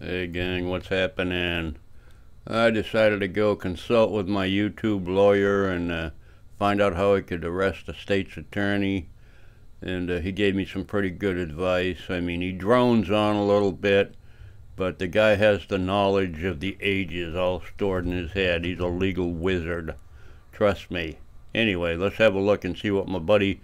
Hey gang, what's happening? I decided to go consult with my YouTube lawyer and find out how I could arrest the state's attorney. And he gave me some pretty good advice. I mean, he drones on a little bit, but the guy has the knowledge of the ages all stored in his head. He's a legal wizard. Trust me. Anyway, let's have a look and see what my buddy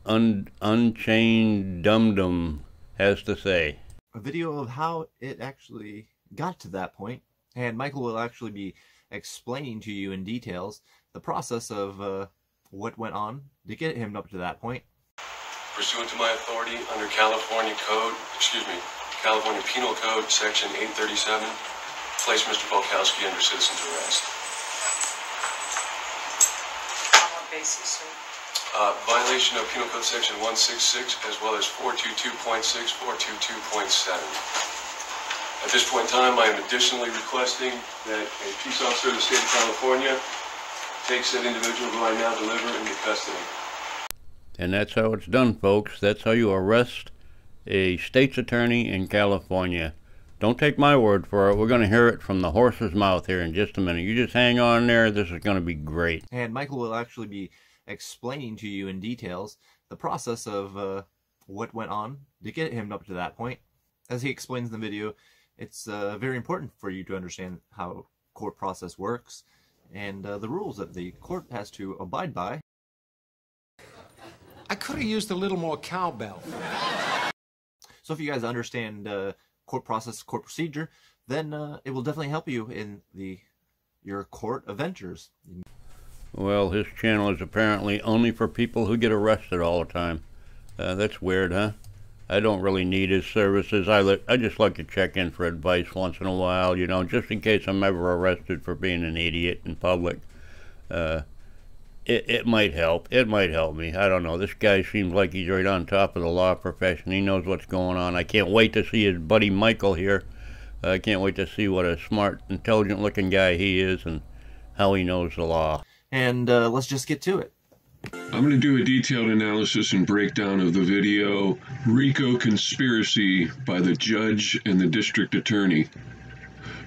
Unchained Dum-Dum has to say. A video of how it actually got to that point, and Michael will actually be explaining to you in details the process of what went on to get him up to that point. Pursuant to my authority under California Penal Code, Section 837, place Mr. Polkowski under citizen's arrest. On what basis, sir? Violation of Penal Code Section 166 as well as 422.6, 422.7. At this point in time, I am additionally requesting that a peace officer of the state of California takes that individual who I now deliver into custody. And that's how it's done, folks. That's how you arrest a state's attorney in California. Don't take my word for it. We're going to hear it from the horse's mouth here in just a minute. You just hang on there. This is going to be great. And Michael will actually be explaining to you in details the process of what went on to get him up to that point. As he explains in the video, it's very important for you to understand how court process works and the rules that the court has to abide by. I could have used a little more cowbell. So if you guys understand court process, court procedure, then it will definitely help you in your court adventures. Well, his channel is apparently only for people who get arrested all the time. That's weird, huh? I don't really need his services. I just like to check in for advice once in a while, you know, just in case I'm ever arrested for being an idiot in public. It might help. It might help me. I don't know. This guy seems like he's right on top of the law profession. He knows what's going on. I can't wait to see his buddy Michael here. I can't wait to see what a smart, intelligent-looking guy he is and how he knows the law. And let's just get to it. I'm going to do a detailed analysis and breakdown of the video RICO Conspiracy by the judge and the district attorney.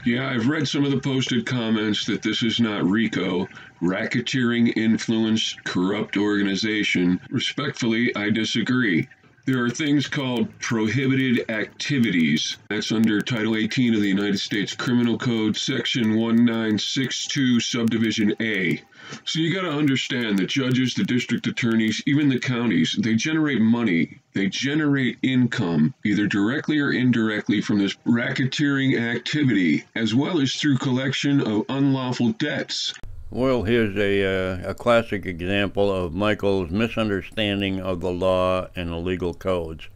Yeah, I've read some of the posted comments that this is not RICO, racketeering, influence, corrupt organization. Respectfully, I disagree. There are things called prohibited activities. That's under Title 18 of the United States Criminal Code, Section 1962, Subdivision A. So you got to understand that judges, the district attorneys, even the counties, they generate money. They generate income, either directly or indirectly, from this racketeering activity, as well as through collection of unlawful debts. Well, here's a classic example of Michael's misunderstanding of the law and the legal codes.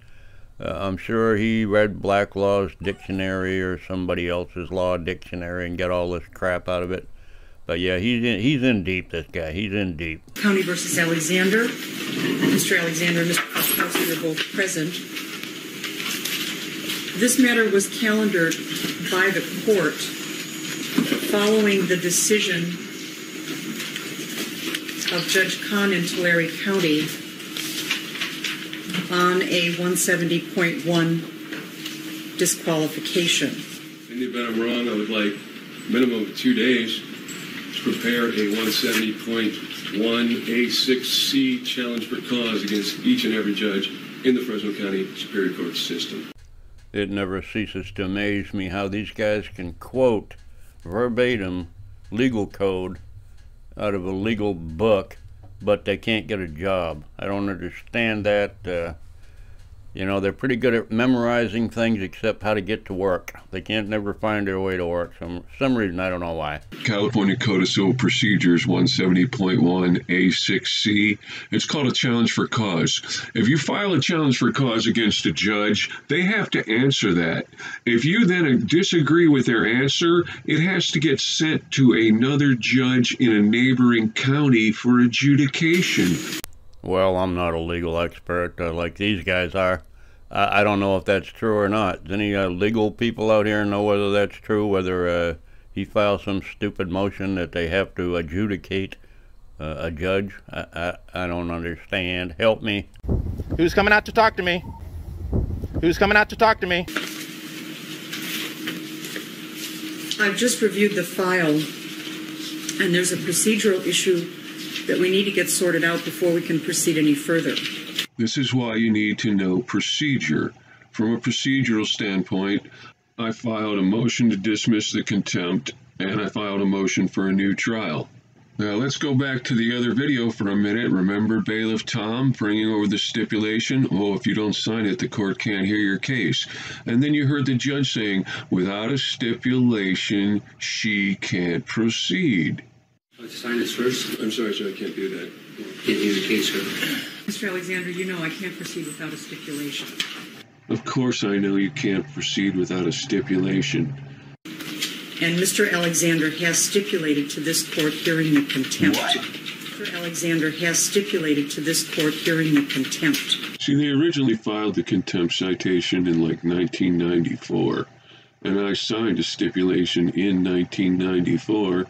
I'm sure he read Black Law's dictionary or somebody else's law dictionary and got all this crap out of it. But yeah, he's in deep, this guy. He's in deep. County versus Alexander. Mr. Alexander and Mr. Polkowski are both present. This matter was calendared by the court following the decision of Judge Kahn in Tulare County on a 170.1 disqualification. In the event I'm wrong, I would like a minimum of 2 days to prepare a 170.1A6C challenge for cause against each and every judge in the Fresno County Superior Court system. It never ceases to amaze me how these guys can quote verbatim legal code out of a legal book, but they can't get a job. I don't understand that. You know, they're pretty good at memorizing things except how to get to work. They can't never find their way to work. Some reason, I don't know why. California Code of Civil Procedures 170.1A6C. It's called a challenge for cause. If you file a challenge for cause against a judge, they have to answer that. If you then disagree with their answer, it has to get sent to another judge in a neighboring county for adjudication. Well, I'm not a legal expert like these guys are. I don't know if that's true or not. Does any legal people out here know whether that's true, whether he files some stupid motion that they have to adjudicate a judge? I don't understand. Help me. Who's coming out to talk to me? Who's coming out to talk to me? I've just reviewed the file, and there's a procedural issue that we need to get sorted out before we can proceed any further. This is why you need to know procedure. From a procedural standpoint, I filed a motion to dismiss the contempt, and I filed a motion for a new trial. Now let's go back to the other video for a minute. Remember Bailiff Tom bringing over the stipulation? Oh, if you don't sign it, the court can't hear your case. And then you heard the judge saying, without a stipulation, she can't proceed. Let's sign this first. I'm sorry, sir, I can't do that. Can't hear your case, sir. Mr. Alexander, you know I can't proceed without a stipulation. Of course I know you can't proceed without a stipulation. And Mr. Alexander has stipulated to this court hearing the contempt. What? Mr. Alexander has stipulated to this court hearing the contempt. See, they originally filed the contempt citation in like 1994, and I signed a stipulation in 1994.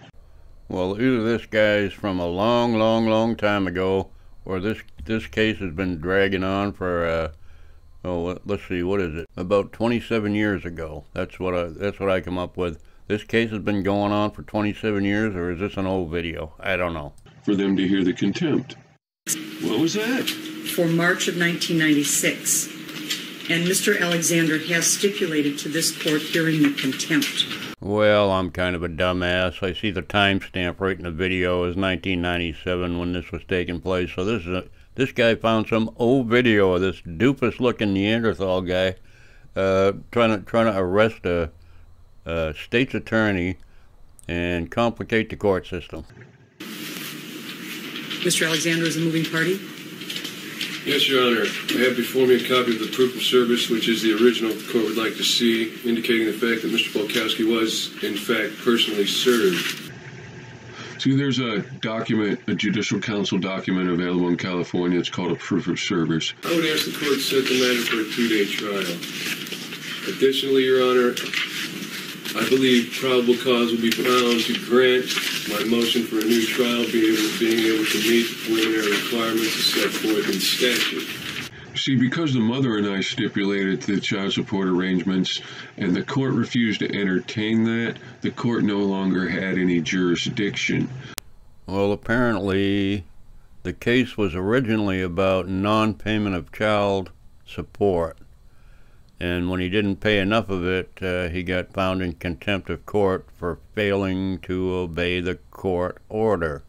Well, either this guy's from a long time ago, or this case has been dragging on for let's see, what is it? About 27 years ago. That's what I come up with. This case has been going on for 27 years, or is this an old video? I don't know. For them to hear the contempt. What was that? For March of 1996. And Mr. Alexander has stipulated to this court hearing the contempt. Well, I'm kind of a dumbass. I see the timestamp right in the video is 1997 when this was taking place. So this guy found some old video of this doofus-looking Neanderthal guy trying to arrest a state's attorney and complicate the court system. Mr. Alexander is a moving party? Yes, Your Honor. I have before me a copy of the proof of service, which is the original the court would like to see, indicating the fact that Mr. Polkowski was, in fact, personally served. See, there's a document, a judicial council document available in California. It's called a proof of service. I would ask the court to set the matter for a 2-day trial. Additionally, Your Honor, I believe probable cause will be found to grant my motion for a new trial, being able to meet the preliminary requirements set forth in statute. See, because the mother and I stipulated the child support arrangements and the court refused to entertain that, the court no longer had any jurisdiction. Well, apparently the case was originally about non-payment of child support. And when he didn't pay enough of it, he got found in contempt of court for failing to obey the court order.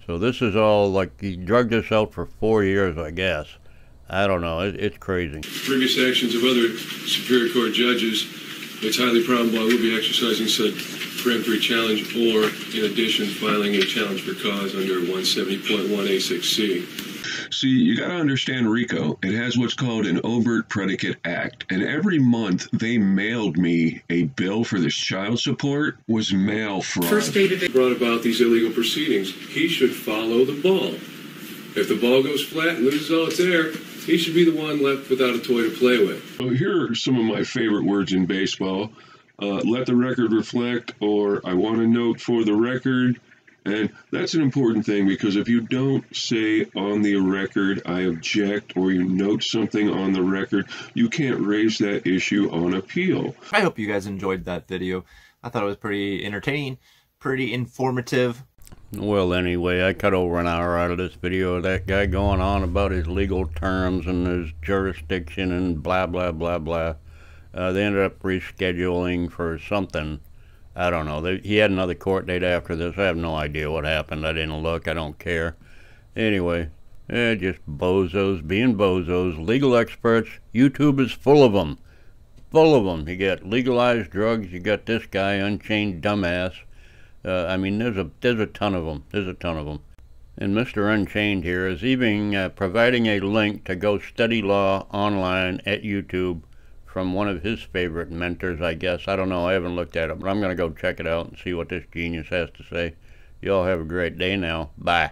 So this is all like he drugged us out for 4 years, I guess. I don't know. It's crazy. Previous actions of other Superior Court judges, it's highly probable I will be exercising said peremptory challenge or, in addition, filing a challenge for cause under 170.1A6C. See, you got to understand RICO. It has what's called an overt predicate act, and every month they mailed me a bill for this child support was mail fraud. First date of it. Brought about these illegal proceedings. He should follow the ball. If the ball goes flat and loses all its air, he should be the one left without a toy to play with. So here are some of my favorite words in baseball. Let the record reflect, or I want a note for the record. And that's an important thing, because if you don't say on the record, I object, or you note something on the record, you can't raise that issue on appeal. I hope you guys enjoyed that video. I thought it was pretty entertaining, pretty informative. Well, anyway, I cut over an hour out of this video of that guy going on about his legal terms and his jurisdiction and blah, blah, blah, blah. They ended up rescheduling for something. I don't know. He had another court date after this. I have no idea what happened. I didn't look. I don't care. Anyway, just bozos being bozos. Legal experts. YouTube is full of them. Full of them. You got legalized drugs. You got this guy, Unchained dumbass. I mean, there's a ton of them. There's a ton of them. And Mr. Unchained here is even providing a link to go study law online at YouTube from one of his favorite mentors, I guess. I don't know. I haven't looked at it, but I'm going to go check it out and see what this genius has to say. You all have a great day now. Bye.